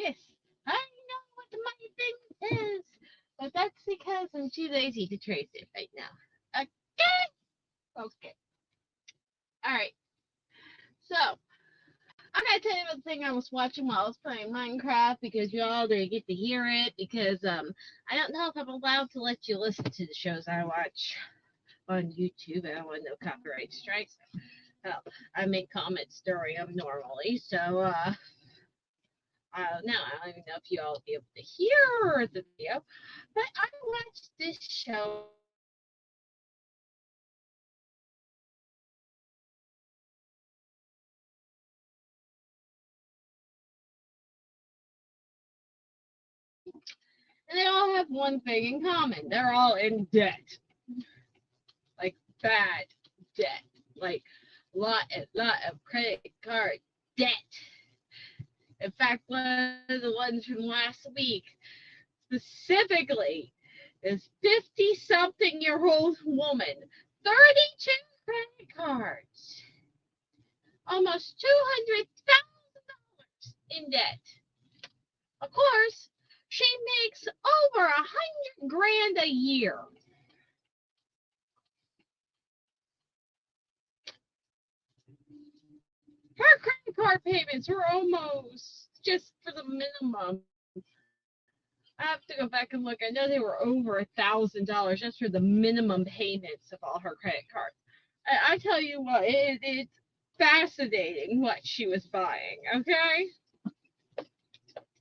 Yes, I know what the money thing is, but that's because I'm too lazy to trace it right now. Okay? Okay. All right. So, I'm gonna tell you about the thing I was watching while I was playing Minecraft because y'all didn't get to hear it because I don't know if I'm allowed to let you listen to the shows I watch on YouTube. I don't want no copyright strikes. Hell, I make comments during them normally, so I don't know. I don't even know if you all will be able to hear the video, but I watched this show called and they all have one thing in common. They're all in debt. Like bad debt. Like lot of credit card debt. In fact, one of the ones from last week specifically is 50-something-year-old woman, 32 credit cards, almost $200,000 in debt. Of course, she makes over 100 grand a year. Her credit card payments are almost just for the minimum. I have to go back and look. I know they were over $1,000 just for the minimum payments of all her credit cards. I tell you what, it's fascinating what she was buying. Okay,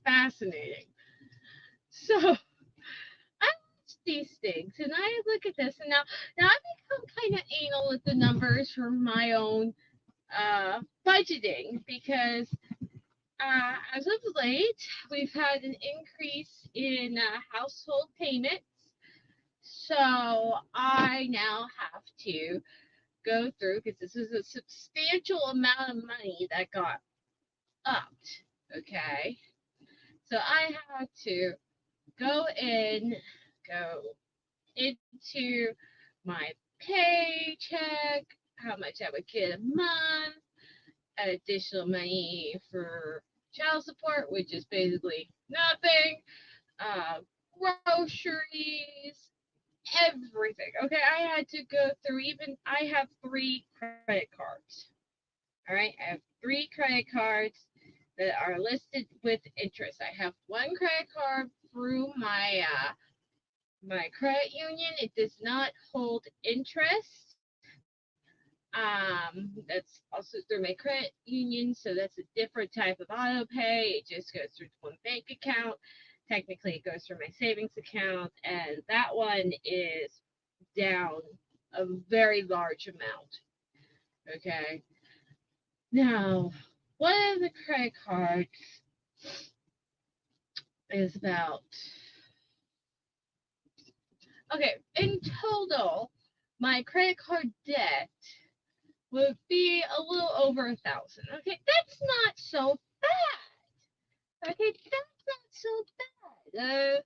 fascinating. So I watch these things and I look at this, and now I become kind of anal with the numbers for my own budgeting because as of late, we've had an increase in household payments. So I now have to go through because this is a substantial amount of money that got upped. Okay. So I had to go into my paycheck, how much I would get a month, additional money for child support, which is basically nothing, uh, groceries, everything. Okay, I had to go through even I have three credit cards. All right, I have three credit cards that are listed with interest. I have one credit card through my credit union. It does not hold interest. That's also through my credit union, so that's a different type of auto pay. It just goes through one bank account. Technically, it goes through my savings account, and that one is down a very large amount. Okay. Now, one of the credit cards is about, okay, in total, my credit card debt would be a little over 1,000. Okay, that's not so bad. Okay, that's not so bad.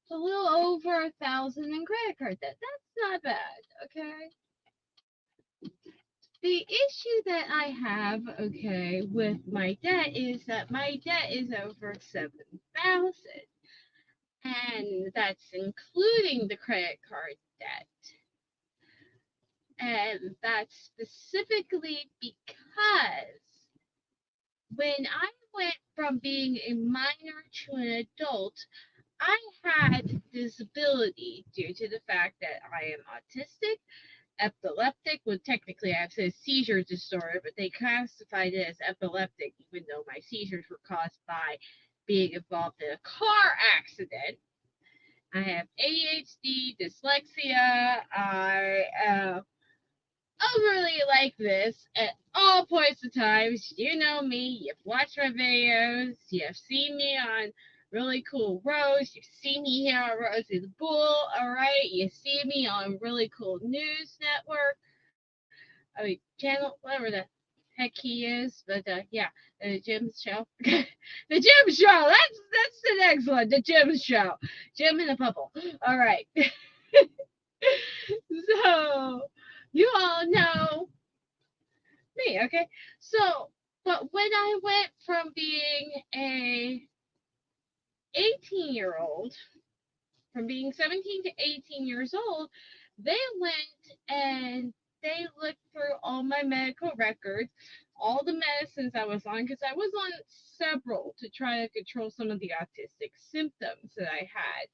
It's a little over 1,000 in credit card debt. That's not bad. Okay. The issue that I have, okay, with my debt is that my debt is over 7,000, and that's including the credit card debt. And that's specifically because when I went from being a minor to an adult, I had disability due to the fact that I am autistic, epileptic. Well, technically, I have a seizure disorder, but they classified it as epileptic, even though my seizures were caused by being involved in a car accident. I have ADHD, dyslexia. I overly like this at all points of times. You know me. You've watched my videos. You've seen me on really cool roads. You've seen me here on Rosie the Bull. All right. You see me on really cool news network. I mean, channel, whatever the heck he is. But yeah, the Jim's show. The Jim show. That's the next one. The Jim show. Jim in a bubble. All right. So you all know me, okay? So, but when I went from being a 18-year-old, from being 17 to 18 years old, they went and they looked through all my medical records, all the medicines I was on, because I was on several to try to control some of the autistic symptoms that I had.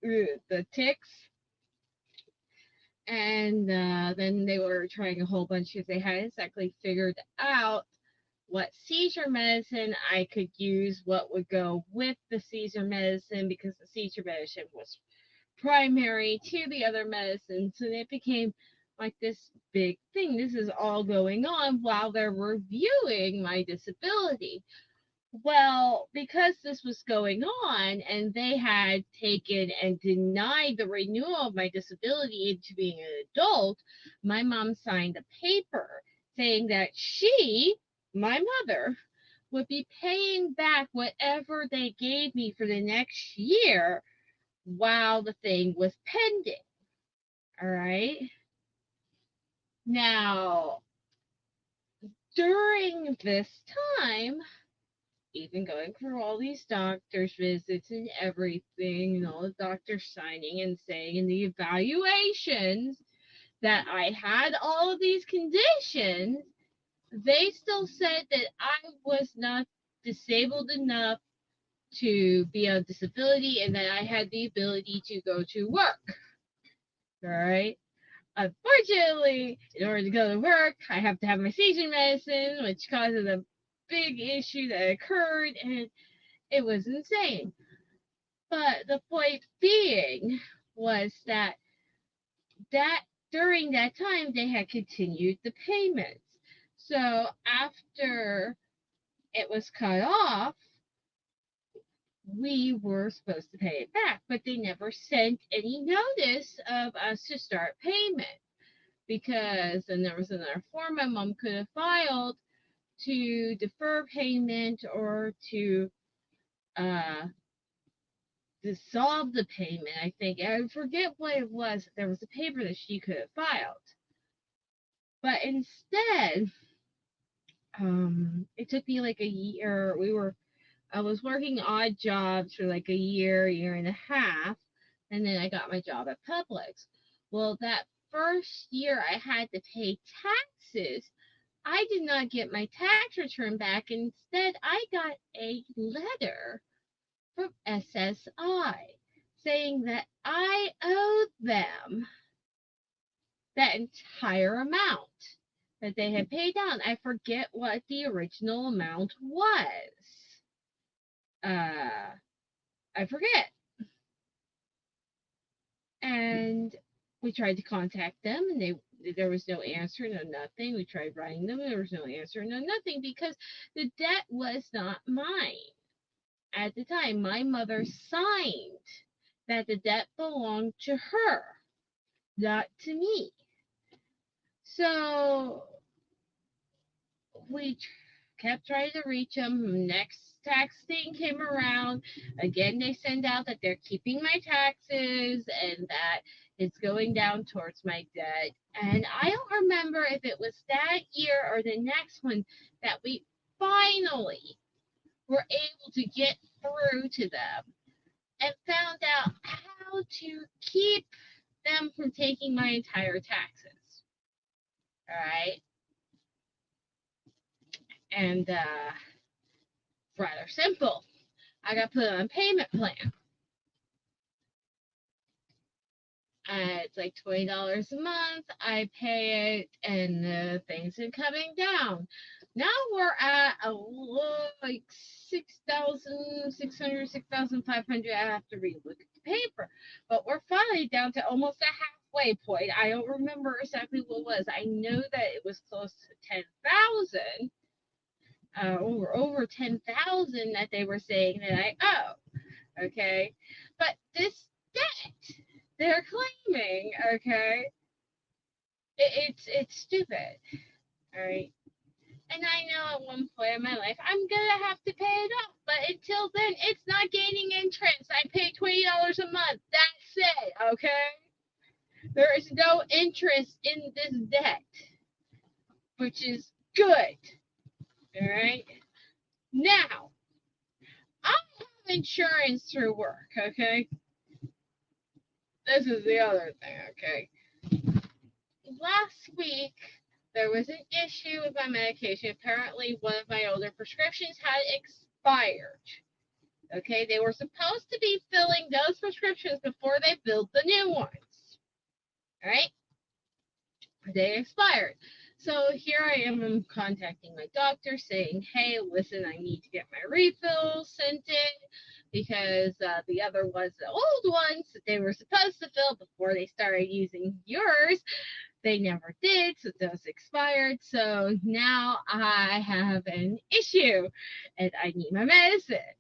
The tics, and then they were trying a whole bunch because they hadn't exactly figured out what seizure medicine I could use, what would go with the seizure medicine, because the seizure medicine was primary to the other medicines, and it became like this big thing. This is all going on while they're reviewing my disability. Well, because this was going on and they had taken and denied the renewal of my disability into being an adult, my mom signed a paper saying that she, my mother, would be paying back whatever they gave me for the next year while the thing was pending. All right. Now, during this time, even going through all these doctor's visits and everything, and all the doctors signing and saying in the evaluations that I had all of these conditions, they still said that I was not disabled enough to be on disability and that I had the ability to go to work. All right. Unfortunately, in order to go to work, I have to have my seizure medicine, which causes a big issue that occurred, and it was insane. But the point being was that during that time they had continued the payments. So after it was cut off, we were supposed to pay it back, but they never sent any notice of us to start payment, because then there was another form my mom could have filed to defer payment or to uh, dissolve the payment. I think I forget what it was. There was a paper that she could have filed, but instead, it took me like a year. I was working odd jobs for like a year and a half, and then I got my job at Publix. Well, that first year I had to pay taxes. I did not get my tax return back. Instead, I got a letter from SSI saying that I owed them that entire amount that they had paid down. I forget what the original amount was. I forget. And we tried to contact them, and there was no answer, no nothing. We tried writing them, there was no answer, no nothing, because the debt was not mine. At the time, my mother signed that the debt belonged to her, not to me. So we kept trying to reach them. Next tax thing came around. Again, they send out that they're keeping my taxes and that it's going down towards my debt. And I don't remember if it was that year or the next one that we finally were able to get through to them and found out how to keep them from taking my entire taxes. All right. And rather simple. I got put on a payment plan. It's like $20 a month. I pay it, and the things are coming down. Now we're at like 6,600, 6,500. I have to relook at the paper, but we're finally down to almost a halfway point. I don't remember exactly what it was. I know that it was close to 10,000. Over 10,000 that they were saying that I owe. Okay, but this debt they're claiming, okay, it's stupid. All right, and I know at one point in my life I'm gonna have to pay it off, but until then, it's not gaining interest. I pay $20 a month. That's it. Okay, there is no interest in this debt, which is good. All right, now I insurance through work, okay? This is the other thing, okay? Last week, there was an issue with my medication. Apparently, one of my older prescriptions had expired. Okay, they were supposed to be filling those prescriptions before they filled the new ones. All right, they expired. So here I am contacting my doctor saying, hey, listen, I need to get my refills sent in because the other ones, the old ones that they were supposed to fill before they started using yours, they never did, so those expired. So now I have an issue and I need my medicine.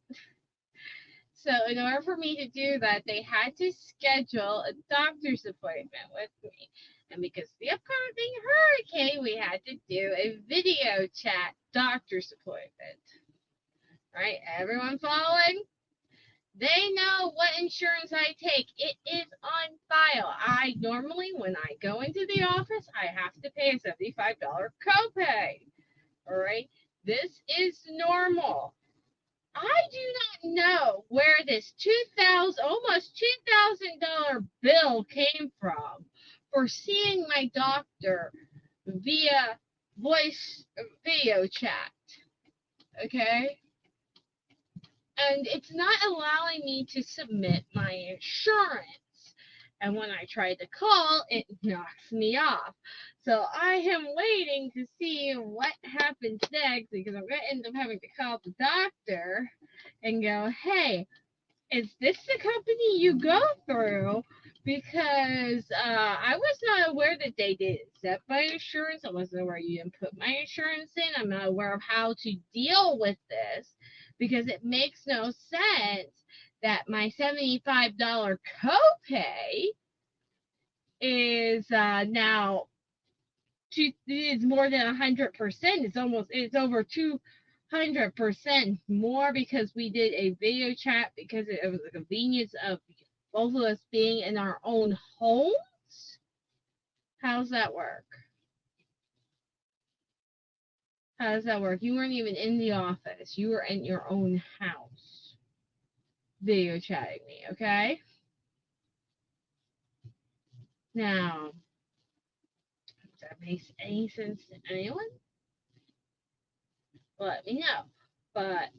So in order for me to do that, they had to schedule a doctor's appointment with me. And because of the upcoming hurricane, we had to do a video chat doctor's appointment. Right? Everyone following? They know what insurance I take. It is on file. I normally, when I go into the office, I have to pay a $75 copay. All right? This is normal. I do not know where this almost $2,000 bill came from for seeing my doctor via voice video chat. Okay? And it's not allowing me to submit my insurance. And when I try to call, it knocks me off. So I am waiting to see what happens next because I'm going to end up having to call the doctor and go, hey, is this the company you go through? Because I was not aware that they didn't accept my insurance. I wasn't aware you didn't put my insurance in. I'm not aware of how to deal with this because it makes no sense that my $75 copay is now it's more than 100%. It's over 200% more because we did a video chat because it was the convenience of both of us being in our own homes. How's that work? How does that work? You weren't even in the office. You were in your own house video chatting me, okay? Now, if that makes any sense to anyone, let me know. But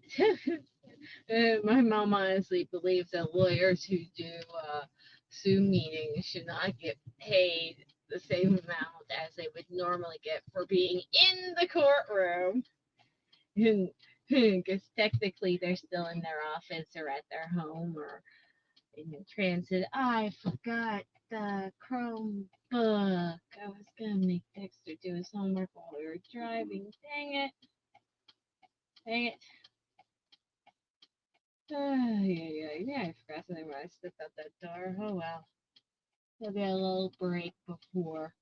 my mom honestly believes that lawyers who do Zoom meetings should not get paid the same amount as they would normally get for being in the courtroom. Because technically they're still in their office or at their home or in transit. I forgot the Chromebook. I was going to make Dexter do his homework while we were driving. Dang it. Dang it. Yeah, I forgot something when I stepped out that door. Oh well. We'll get a little break before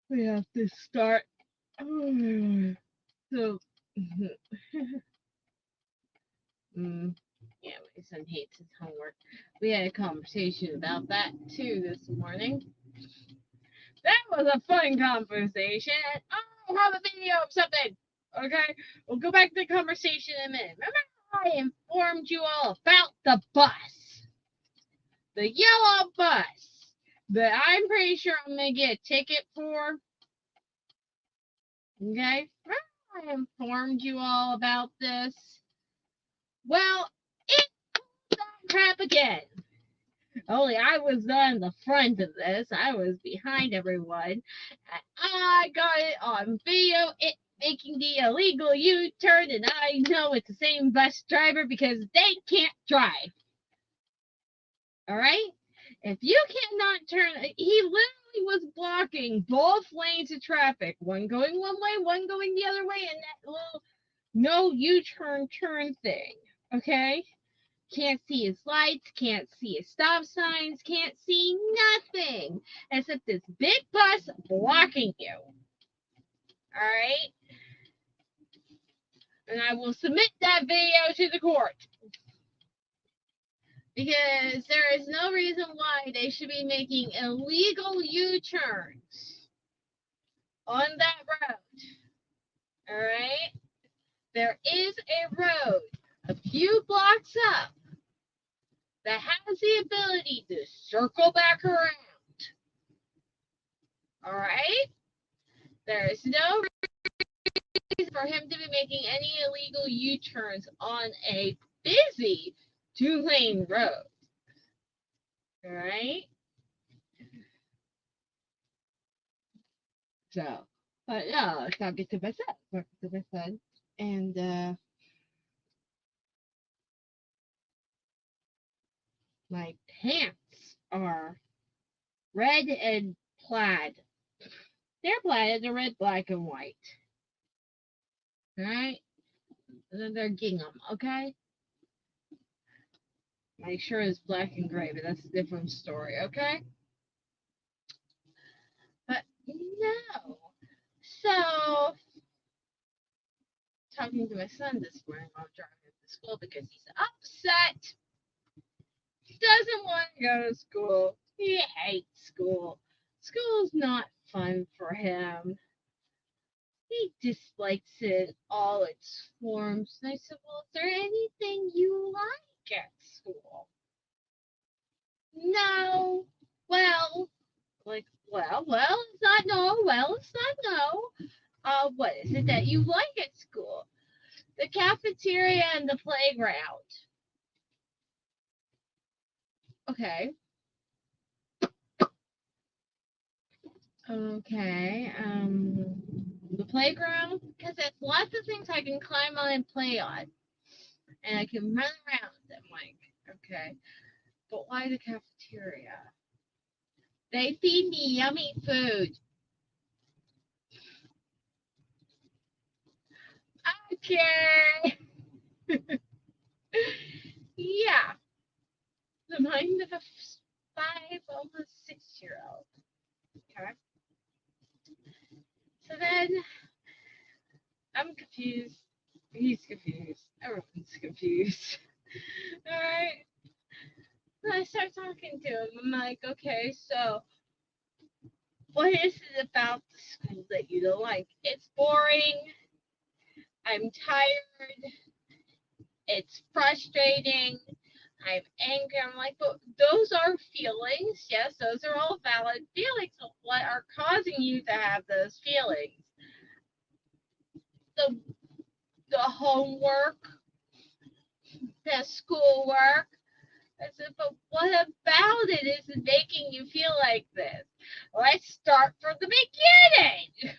we have to start. So, yeah, my son hates his homework. We had a conversation about that too this morning. That was a fun conversation. I have a video of something. Okay, we'll go back to the conversation in a minute. Remember how I informed you all about the bus? The yellow bus that I'm pretty sure I'm going to get a ticket for. Okay? I informed you all about this. Well, it pulled that crap again. Only I was not in the front of this. I was behind everyone. And I got it on video. It making the illegal U-turn, and I know it's the same bus driver because they can't drive. All right? If you cannot turn, he literally was blocking both lanes of traffic, one going one way, one going the other way, and that little no U-turn turn thing. Okay? Can't see his lights, can't see his stop signs, can't see nothing except this big bus blocking you. All right? And I will submit that video to the court. Because there is no reason why they should be making illegal U-turns on that road. All right? There is a road a few few blocks up that has the ability to circle back around. All right? There is no reason for him to be making any illegal U-turns on a busy 2-lane road. All right? So, but no, let's not get to my son. Let's get to my son. And my pants are red and plaid. They're plaid, they're red, black, and white. Alright? And then they're gingham, okay? My shirt is black and gray, but that's a different story, okay? But no. So, talking to my son this morning while driving him to school because he's upset. He doesn't want to go to school. He hates school. School's not fun for him. He dislikes it all its forms. And I said, well, is there anything you like at school? No. Well, it's not no. Well, it's not no. What is it that you like at school? The cafeteria and the playground. Okay. Okay. The playground, because it's lots of things I can climb on and play on, and I can run around. I'm like, okay, but why the cafeteria? They feed me yummy food. Okay. Yeah. The mind of a 5, almost 6-year-old. Okay. So then I'm confused. He's confused. Everyone's confused. All right. And I start talking to him. I'm like, okay, so what is it about the school that you don't like? It's boring. I'm tired. It's frustrating. I'm angry. I'm like, but those are feelings. Yes, those are all valid feelings. But what are causing you to have those feelings? The the homework, the schoolwork. I said, but what about it is making you feel like this? Let's start from the beginning.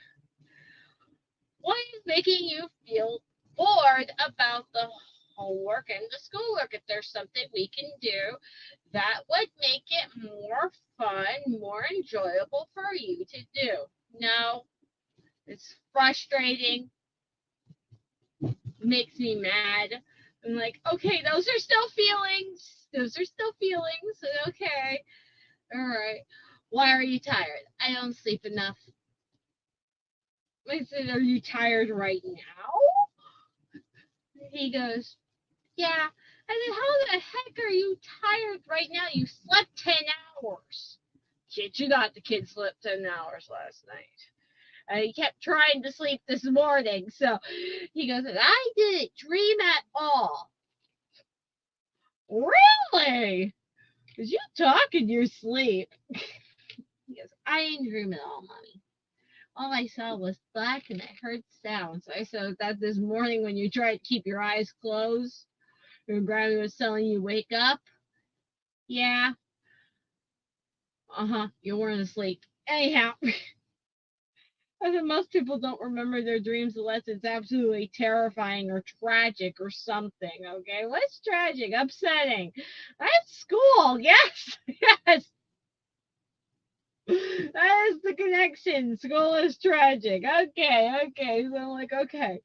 What is making you feel bored about the homework and the schoolwork? If there's something we can do that would make it more fun, more enjoyable for you to do. No, it's frustrating, makes me mad. I'm like, okay, those are still feelings. Those are still feelings. Okay. All right. Why are you tired? I don't sleep enough. I said, are you tired right now? He goes, yeah. I said, how the heck are you tired right now? You slept 10 hours. Shit, you not, the kid slept 10 hours last night. He kept trying to sleep this morning. So he goes, I didn't dream at all. Really? Because you talk in your sleep. He goes, I didn't dream at all, Mommy. All I saw was black and I heard sounds. I saw that this morning when you tried to keep your eyes closed. Your granny was telling you, wake up. Yeah. You weren't asleep. Anyhow. I said most people don't remember their dreams unless it's absolutely terrifying or tragic or something. Okay, what's tragic? Upsetting. That's school. Yes, yes. That is the connection. School is tragic. Okay. So I'm like, okay.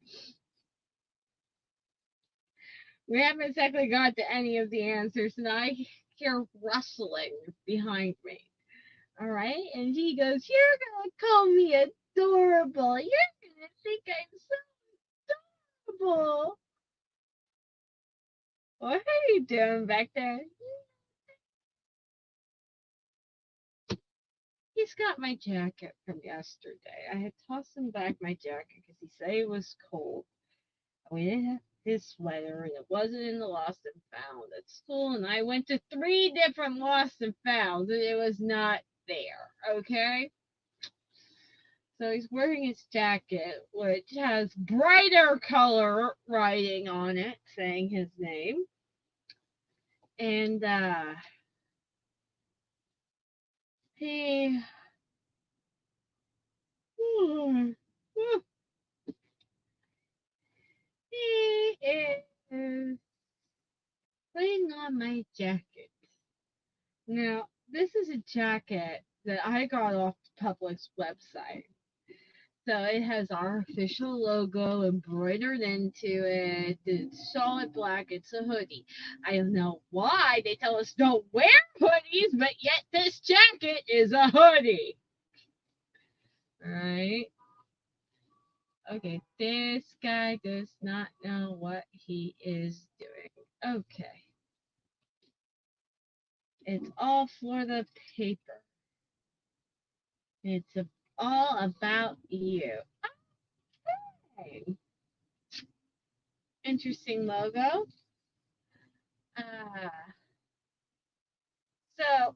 We haven't exactly got to any of the answers, and I hear rustling behind me. All right, and he goes, "You're gonna call me adorable. You're gonna think I'm so adorable." What are you doing back there? He's got my jacket from yesterday. I had tossed him back my jacket because he said it was cold. We didn't have his sweater, and it wasn't in the lost and found at school, and I went to 3 different lost and founds, and it was not there, okay? So he's wearing his jacket, which has brighter color writing on it, saying his name. And he he is putting on my jacket. Now, this is a jacket that I got off the Public's website. So it has our official logo embroidered into it. It's solid black. It's a hoodie. I don't know why they tell us don't wear hoodies, but yet this jacket is a hoodie. All right. Okay, this guy does not know what he is doing. Okay. It's all for the paper. It's all about you. Okay. Interesting logo. Uh, so,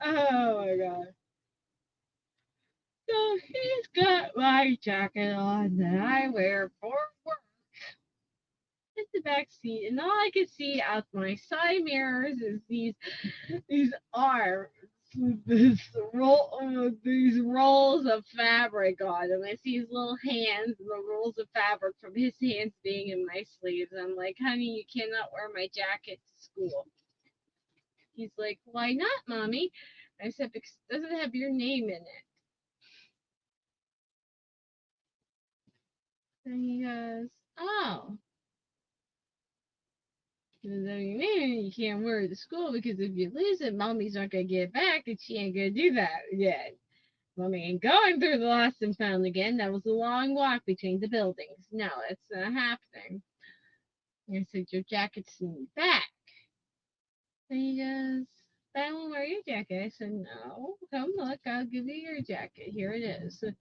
oh my god. So he's got my jacket on that I wear for work in the back seat, and all I can see out my side mirrors is these arms with these rolls of fabric on them. I see his little hands and the rolls of fabric from his hands being in my sleeves. I'm like, honey, you cannot wear my jacket to school. He's like, why not, mommy? I said, because it doesn't have your name in it. And he goes, oh. You can't wear it to school because if you lose it, mommy's not gonna get it back, and she ain't gonna do that again. Mommy ain't going through the lost and found again. That was a long walk between the buildings. No, it's not happening. I said, your jacket's in the back. And he goes, I won't wear your jacket. I said, no, come look, I'll give you your jacket. Here it is. And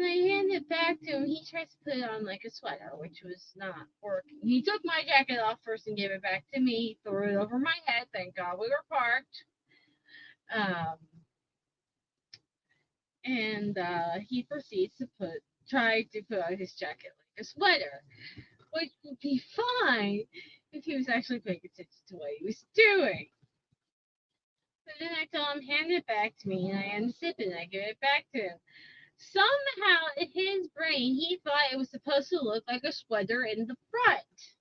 I hand it back to him. He tries to put it on like a sweater, which was not working. He took my jacket off first and gave it back to me, threw it over my head. Thank God we were parked. Um, and he proceeds to try to put on his jacket like a sweater, which would be fine if he was actually paying attention to what he was doing. But then I told him, hand it back to me, and I unzip it and I give it back to him. Somehow, in his brain, he thought it was supposed to look like a sweater in the front.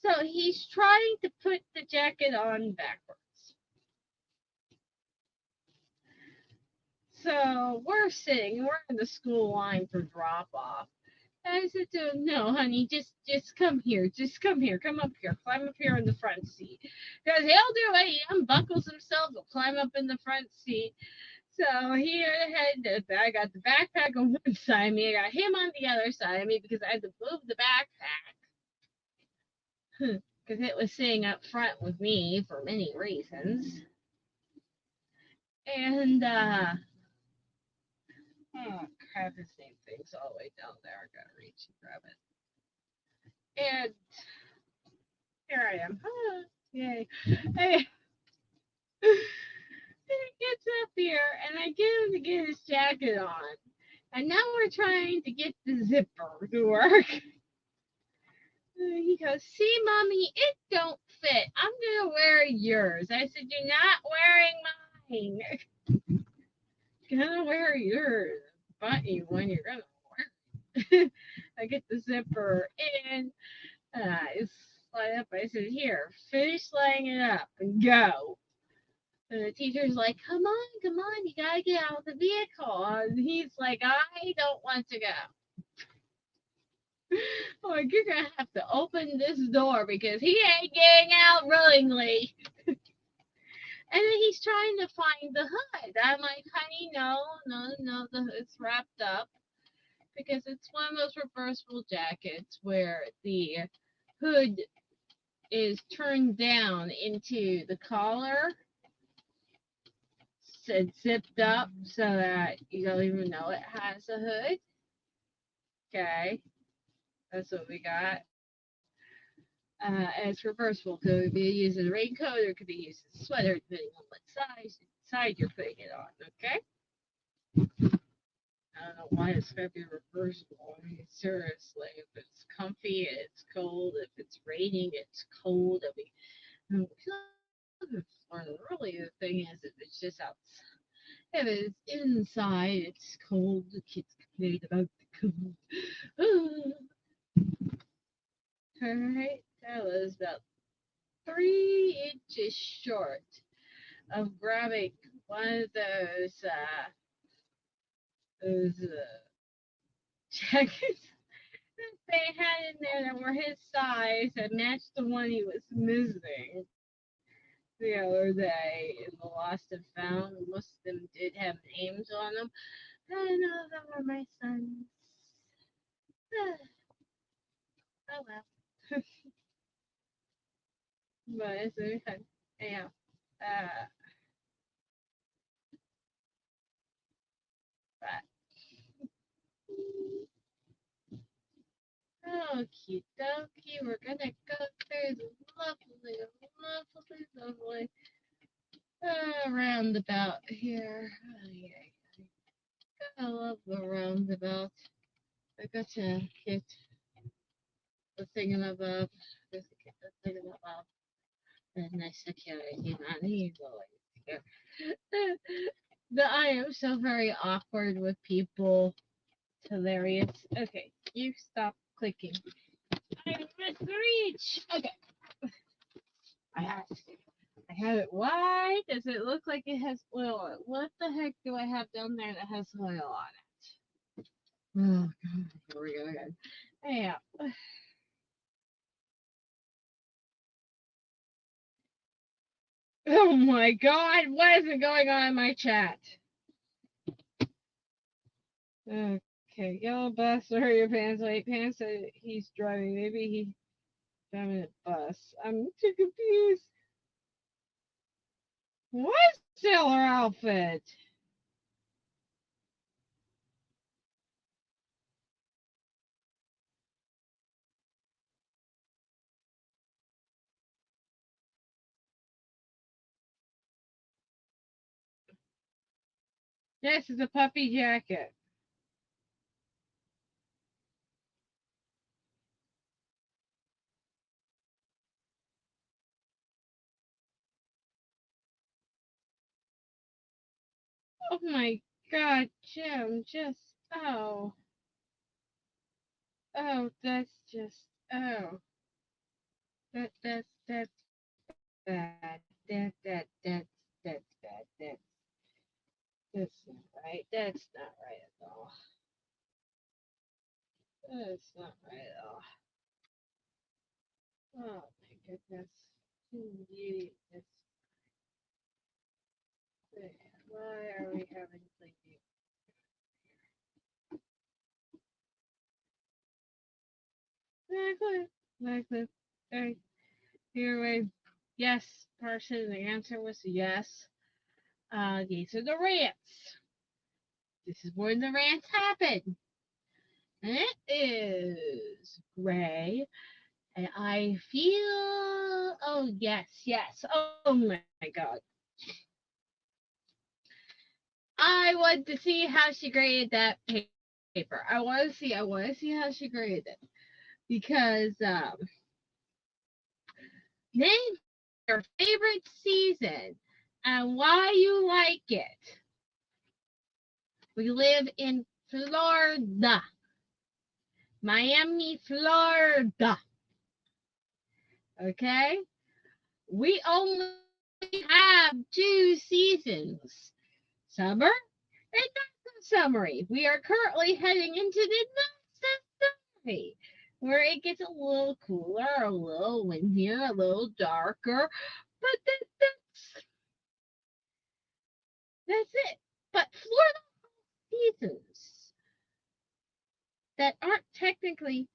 So he's trying to put the jacket on backwards. So we're in the school line for drop off. And I said to him, no, honey, just come here. Just come here. Come up here. Climb up here in the front seat. Because he'll do it. He unbuckles himself. He'll climb up in the front seat. So here I got the backpack on one side of me. I got him on the other side of me because I had to move the backpack because it was sitting up front with me for many reasons. And oh crap, his name thing's all the way down there. I gotta reach and grab it. And here I am. Yay. Hey. And he gets up here and I get him to get his jacket on. And now we're trying to get the zipper to work. He goes, see, mommy, it don't fit. I'm going to wear yours. I said, you're not wearing mine. You're going to wear yours. But you when you're going to wear it. I get the zipper in. I slide up. I said, here, finish lining it up and go. And the teacher's like, come on, you got to get out of the vehicle. And he's like, I don't want to go. Like, you're gonna have to open this door because he ain't getting out willingly. And then he's trying to find the hood. I'm like, honey, no, the hood's wrapped up because it's one of those reversible jackets where the hood is turned down into the collar. It's zipped up so that you don't even know it has a hood. Okay. That's what we got. As reversible, could be used as a raincoat or it could be used as a sweater, depending on what side you're putting it on. Okay. I don't know why it's gotta be reversible. I mean, seriously, if it's comfy, it's cold. If it's raining, it's cold. I mean, really, the thing is, if it's just outside, if it's inside, it's cold. The kids complain about the cold. All right, that was about 3 inches short of grabbing one of those jackets they had in there that were his size that matched the one he was missing the other day in the lost and found. Most of them did have names on them. I know them were my sons. Oh well. But it's very fun. Anyhow. Uh, but okie dokie, we're gonna go through the lovely roundabout here. Oh, yeah. I love the roundabout. I got to get the thingamabob. Just get the thingamabob. And nice security man. He's always here. But I am so very awkward with people. It's hilarious. Okay, you stop clicking. I must reach. Okay. I have it. Why does it look like it has oil on it? What the heck do I have down there that has oil on it? Oh god, here we go again. Yeah. Oh my god, what is going on in my chat? Okay, yellow bus, hurry your pants, white pants said he's driving. Maybe he's driving a bus. I'm too confused. What sailor outfit? Yes, it's a puppy jacket. Oh my god, Jim, just oh. Oh, that's just oh. That's bad. That's bad. That's not right. That's not right at all. That's not right at all. Oh my goodness. Indeed. Why are we having cleaning? Exactly. Okay. Anyway, yes, person. The answer was yes. These are the rants. This is where the rants happen. And it is gray. And I feel, oh, yes. Oh my God. I want to see how she graded that paper. I want to see how she graded it. Because, name your favorite season and why you like it. We live in Florida. Miami, Florida. Okay? We only have 2 seasons, summer and not so summery. We are currently heading into the not so summery, where it gets a little cooler, a little windier, a little darker, but that's it. But Florida seasons that aren't technically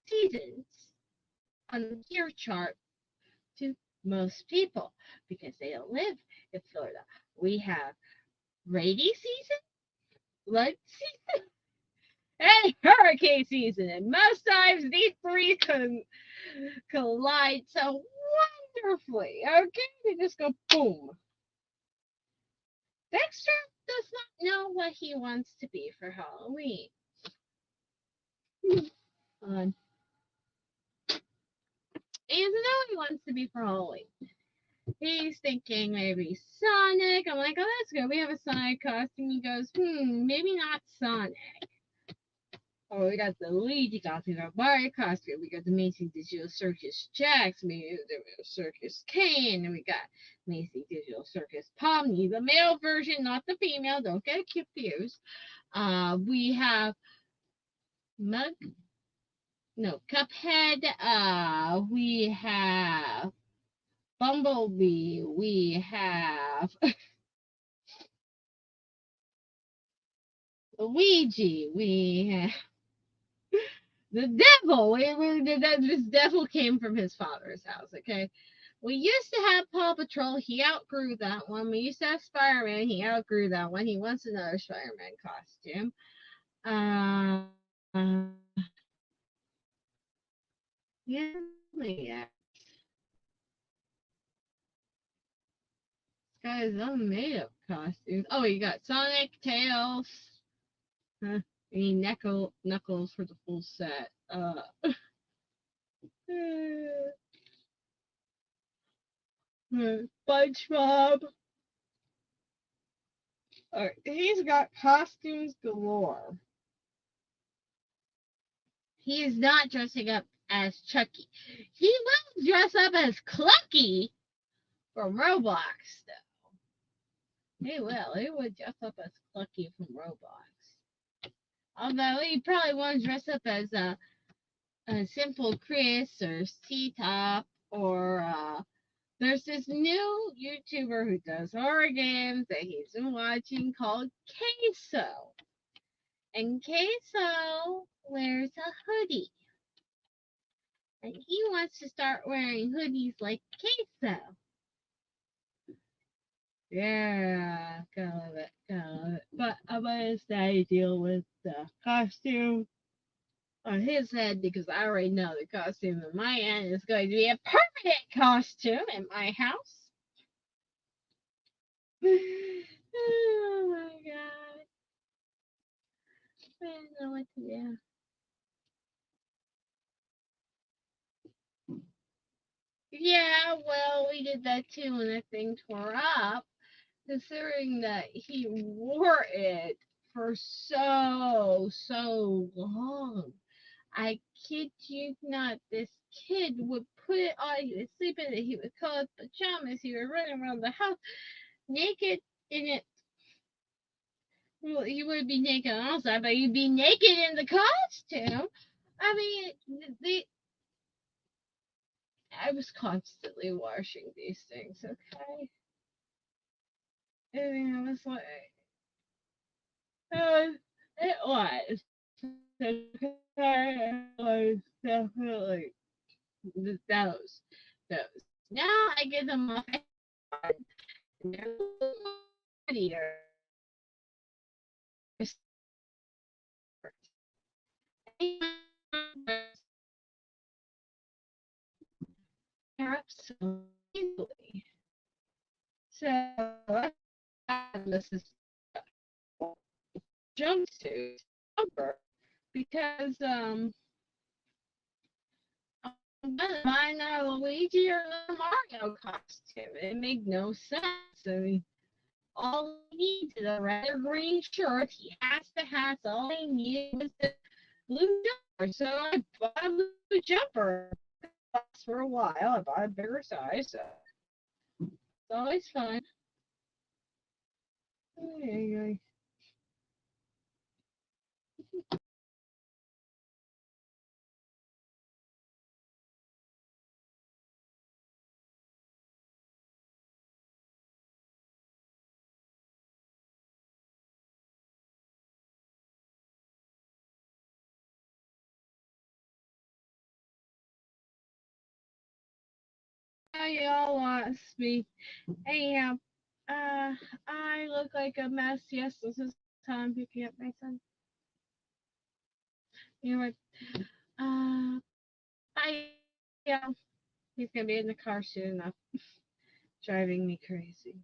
seasons on the year chart to most people because they don't live in Florida. We have rainy season, flood season, and hurricane season. And most times these three collide so wonderfully. Okay, they just go boom. Dexter does not know what he wants to be for Halloween. Um, he doesn't know what he wants to be for Halloween. He's thinking maybe Sonic. I'm like, oh, that's good. We have a Sonic costume. He goes, maybe not Sonic. Oh, we got the Luigi costume, we got Mario costume, we got the Amazing Digital Circus Jax, Amazing Digital Circus Kane, and we got Amazing Digital Circus Pomni, the male version, not the female. Don't get confused. We have Mug, no, Cuphead. We have Bumblebee. We have Luigi. We have the devil. This devil came from his father's house, okay? We used to have Paw Patrol. He outgrew that one. We used to have Spider-Man. He outgrew that one. He wants another Spider-Man costume. Yeah. This guy is unmade-up costumes. Oh, you got Sonic, Tails. Huh? You need Knuckles for the full set. SpongeBob. Alright, he's got costumes galore. He is not dressing up as Chucky. He will dress up as Clucky from Roblox, though. He will. He would dress up as Clucky from Roblox. Although he probably won't dress up as a Simple Chris or C-Top or there's this new YouTuber who does horror games that he's been watching called Queso. And Queso wears a hoodie. And he wants to start wearing hoodies like Queso. Yeah, gotta love it, gotta love it. But I'm gonna stay deal with the costume on his head because I already know the costume on my end is going to be a permanent costume in my house. Oh my god. I don't know what to do. Yeah, well, we did that too when the thing tore up, considering that he wore it for so long. I kid you not, this kid would put it on, he would sleep in it, he would call it pajamas, he would run around the house naked in it. Well, he would be naked outside, but he'd be naked in the costume. I mean, I was constantly washing these things, okay? And I was like, it was. It was definitely those. Those. Now I get them off and they're a little prettier. They're up so easily. So this is jumpsuit jumper because I'm gonna buy a Luigi or a Mario costume. It made no sense. I mean, all he needs is a red or green shirt. He has to have. So all he needed was the blue jumper. So I bought a blue jumper. It lasts for a while. I bought a bigger size. So it's always fun. Ay, How y'all want me? Anyhow, I look like a mess. Yes, this is time picking up my son. You know what? Bye, y'all. He's gonna be in the car soon enough, driving me crazy.